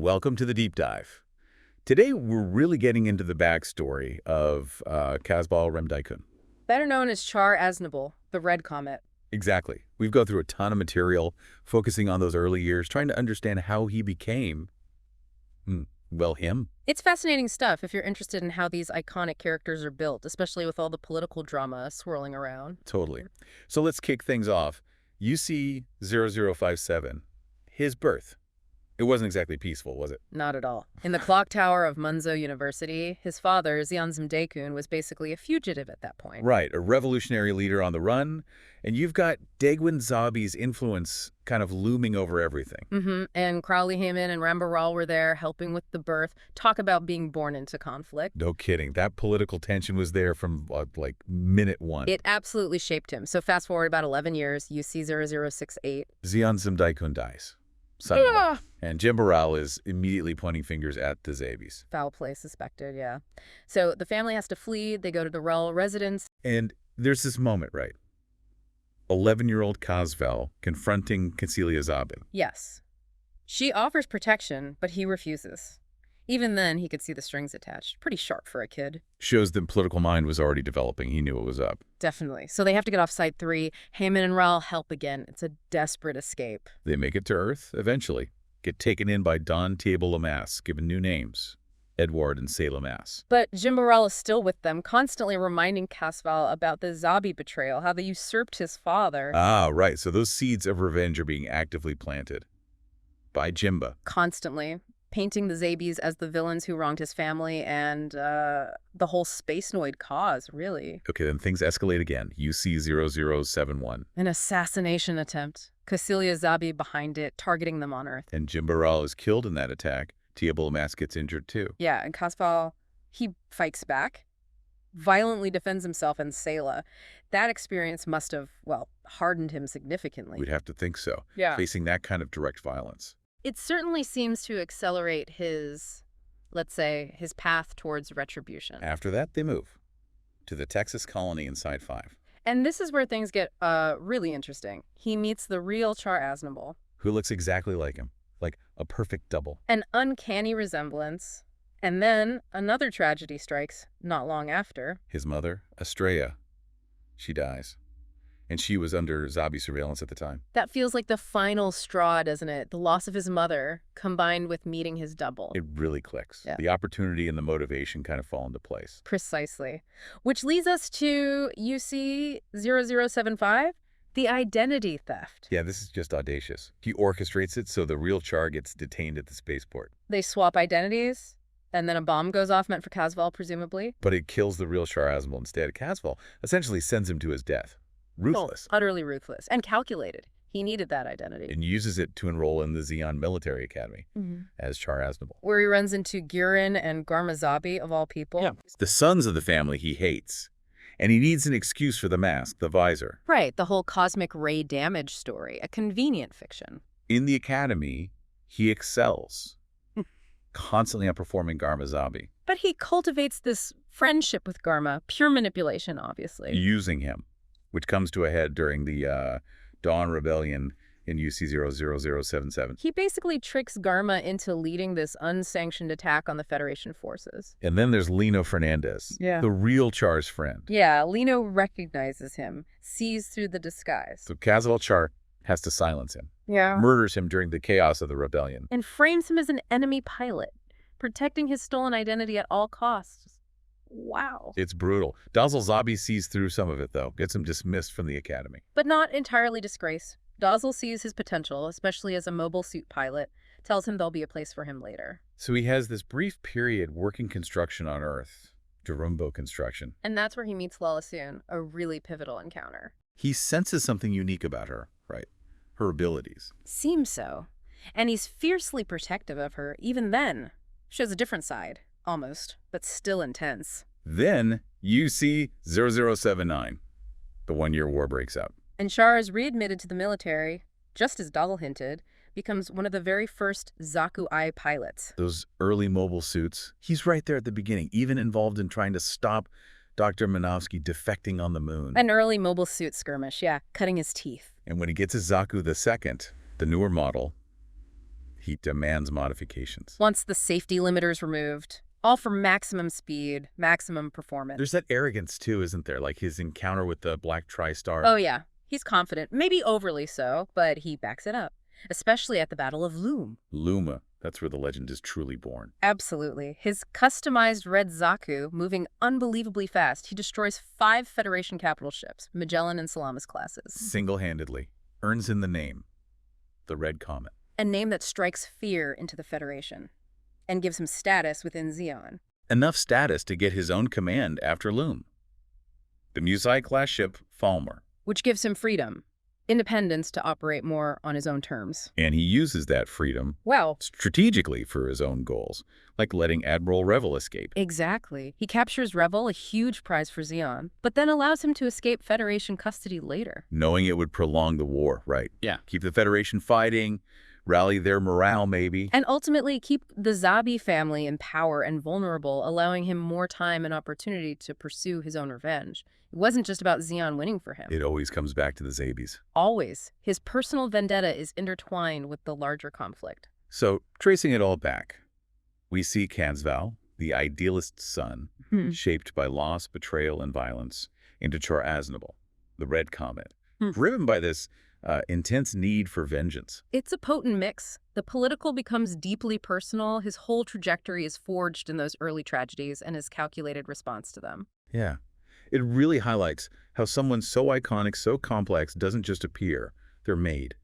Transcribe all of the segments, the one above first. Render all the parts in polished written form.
Welcome to the deep dive. Today, we're really getting into the backstory of Casval Rem Deikun. Better known as Char Aznable, the Red Comet. Exactly. We've gone through a ton of material, focusing on those early years, trying to understand how he became, well, him. It's fascinating stuff if you're interested in how these iconic characters are built, especially with all the political drama swirling around. Totally. So let's kick things off. UC0057, his birth. It wasn't exactly peaceful, was it? Not at all. In the clock tower of Munzo University, his father, Zeon Zum Deikun, was basically a fugitive at that point. Right, a revolutionary leader on the run, and you've got Daegwon Zabi's influence kind of looming over everything. And Crowley Heyman and Rambaral were there helping with the birth. Talk about being born into conflict. No kidding. That political tension was there from, like, minute one. It absolutely shaped him. So fast forward about 11 years, UC0068. Zeon Zum Deikun dies. Suddenly. And Jimbaral is immediately pointing fingers at the Zabis. Foul play suspected, yeah. So the family has to flee. They go to the Rel residence. And there's this moment, right? 11-year-old Casval confronting Cecilia Zabi. Yes. She offers protection, but he refuses. Even then, he could see the strings attached. Pretty sharp for a kid. Shows the political mind was already developing. He knew what was up. Definitely. So they have to get off Site 3. Heyman and Rel help again. It's a desperate escape. They make it to Earth, eventually. Get taken in by Don Table Mass, given new names. Édouard and Salem Mass. But Jimbaral is still with them, constantly reminding Casval about the Zabi betrayal, how they usurped his father. Ah, right. So those seeds of revenge are being actively planted. By Jimba. Constantly. Painting the Zabis as the villains who wronged his family and the whole Space Noid cause, really. Okay, then things escalate again. UC0071. An assassination attempt. Cecilia Zabi behind it, targeting them on Earth. And Jimbaral is killed in that attack. Table Mass gets injured too. Yeah, and Casval, he fights back, violently defends himself and Sayla. That experience must have, well, hardened him significantly. We'd have to think so. Yeah. Facing that kind of direct violence. It certainly seems to accelerate his, let's say, his path towards retribution. After that, they move to the Texas colony in Side 5. And this is where things get really interesting. He meets the real Char Aznable. Who looks exactly like him. Like a perfect double. An uncanny resemblance. And then another tragedy strikes not long after. His mother, Estrella, she dies. And she was under Zabi surveillance at the time. That feels like the final straw, doesn't it? The loss of his mother, combined with meeting his double. It really clicks. Yeah. The opportunity and the motivation kind of fall into place. Precisely. Which leads us to UC0075, the identity theft. Yeah, this is just audacious. He orchestrates it so the real Char gets detained at the spaceport. They swap identities, and then a bomb goes off meant for Casval, presumably. But it kills the real Char Aznable instead. Casval essentially sends him to his death. Ruthless. Oh, utterly ruthless. And calculated. He needed that identity. And uses it to enroll in the Zeon Military Academy as Char Aznable. Where he runs into Gurin and Garma Zabi, of all people. Yeah. The sons of the family he hates. And he needs an excuse for the mask, the visor. Right, the whole cosmic ray damage story. A convenient fiction. In the Academy, he excels. Constantly outperforming Garma Zabi. But he cultivates this friendship with Garma. Pure manipulation, obviously. Using him. Which comes to a head during the Dawn Rebellion in UC0077. He basically tricks Garma into leading this unsanctioned attack on the Federation forces. And then there's Lino Fernandez, the real Char's friend. Yeah, Lino recognizes him, sees through the disguise. So Casval Char has to silence him. Yeah. Murders him during the chaos of the rebellion. And frames him as an enemy pilot, protecting his stolen identity at all costs. Wow. It's brutal. Dazzle Zabi sees through some of it, though. Gets him dismissed from the Academy. But not entirely disgraced. Dazzle sees his potential, especially as a mobile suit pilot, tells him there'll be a place for him later. So he has this brief period working construction on Earth. Darumbo construction. And that's where he meets Lalasoon, a really pivotal encounter. He senses something unique about her, right? Her abilities. Seems so. And he's fiercely protective of her, even then. Shows a different side. Almost, but still intense. Then, UC0079. The one-year war breaks out. And Char is readmitted to the military, just as Dazzle hinted, becomes one of the very first Zaku-I pilots. Those early mobile suits, he's right there at the beginning, even involved in trying to stop Dr. Minovsky defecting on the moon. An early mobile suit skirmish, yeah, cutting his teeth. And when he gets his Zaku II, the newer model, He demands modifications. Wants the safety limiters removed, all for maximum speed, maximum performance. There's that arrogance, too, isn't there? Like his encounter with the Black Tri-Star. Oh, yeah. He's confident, maybe overly so, but he backs it up, especially at the Battle of Loom. Luma. That's where the legend is truly born. Absolutely. His customized Red Zaku, moving unbelievably fast, he destroys 5 Federation capital ships, Magellan and Salamis classes. Single-handedly. Earns in the name. The Red Comet. A name that strikes fear into the Federation and gives him status within Zeon. Enough status to get his own command after Loom. The Musai-class ship, Falmer. Which gives him freedom, independence to operate more on his own terms. And he uses that freedom Well, strategically for his own goals, like letting Admiral Revel escape. exactly. He captures Revel, a huge prize for Zeon, but then allows him to escape Federation custody later. Knowing it would prolong the war, right? Yeah. Keep the Federation fighting, rally their morale maybe. And ultimately keep the Zabi family in power and vulnerable, allowing him more time and opportunity to pursue his own revenge. It wasn't just about Zeon winning for him. It always comes back to the Zabis. Always. His personal vendetta is intertwined with the larger conflict. So, tracing it all back, we see Casval, the idealist's son, shaped by loss, betrayal, and violence, into Char Aznable, the Red Comet, driven by this intense need for vengeance. It's a potent mix. The political becomes deeply personal. His whole trajectory is forged in those early tragedies and his calculated response to them. Yeah. It really highlights how someone so iconic, so complex, doesn't just appear. They're made.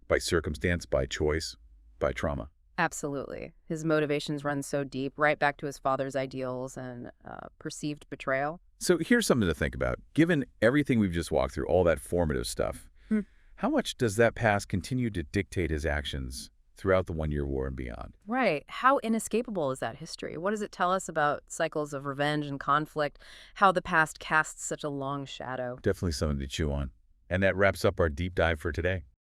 By circumstance, by choice, by trauma. Absolutely. His motivations run so deep, right back to his father's ideals and perceived betrayal. So here's something to think about. Given everything we've just walked through, all that formative stuff, how much does that past continue to dictate his actions throughout the One-Year War and beyond? Right. How inescapable is that history? What does it tell us about cycles of revenge and conflict, how the past casts such a long shadow? Definitely something to chew on. And that wraps up our deep dive for today.